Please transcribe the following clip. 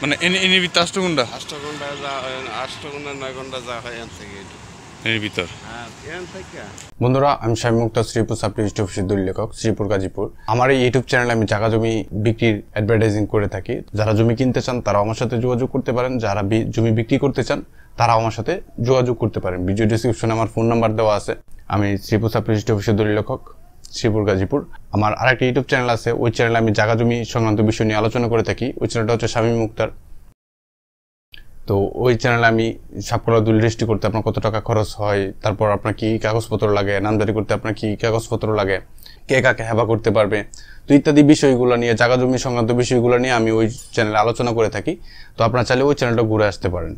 মানে এনে ভিতর 8 ঘন্টা 8 ঘন্টা যা 8 ঘন্টা 9 ঘন্টা যা হয় এন থেকে এর ভিতর। হ্যাঁ এন থেকে। বন্ধুরা, আমি শামীম মুক্তার, শ্রীপুর সাপ্লিমেন্ট অফিসের দলীয় লেখক, শ্রীপুর গাজীপুর। আমার এই ইউটিউব চ্যানেলে আমি জায়গা জমি বিক্রির অ্যাডভার্টাইজিং করে থাকি। যারা জমি কিনতে চান তারা আমার সাথে যোগাযোগ করতে পারেন, যারা জমি বিক্রি করতে চান তারা আমার সাথে যোগাযোগ করতে পারেন। ভিডিও ডেসক্রিপশনে আমার ফোন নাম্বার দেওয়া আছে। আমি শ্রীপুর সাপ্লিমেন্ট অফিসের দলীয় লেখক, শ্রীপুর গাজীপুর। আমার আরেকটা ইউটিউব চ্যানেল আছে, ওই চ্যানেলে আমি জায়গা জমি সংক্রান্ত বিষয় নিয়ে আলোচনা করে থাকি। ওই চ্যানেলটা হচ্ছে শামীম মুক্তার। তো ওই চ্যানেলে আমি সাবকলা দলিল রেজিস্ট্রি করতে আপনার কত টাকা খরচ হয়, তারপর আপনার কি কাগজপত্র লাগে, নামজারি করতে আপনার কি কাগজপত্র লাগে, কে কাকে হেবা করতে পারবে, তো ইত্যাদি বিষয়গুলো নিয়ে, জায়গা জমি সংক্রান্ত বিষয়গুলো নিয়ে আমি ওই চ্যানেলে আলোচনা করে থাকি। তো আপনারা চাইলে ওই চ্যানেলটা ঘুরে আসতে পারেন।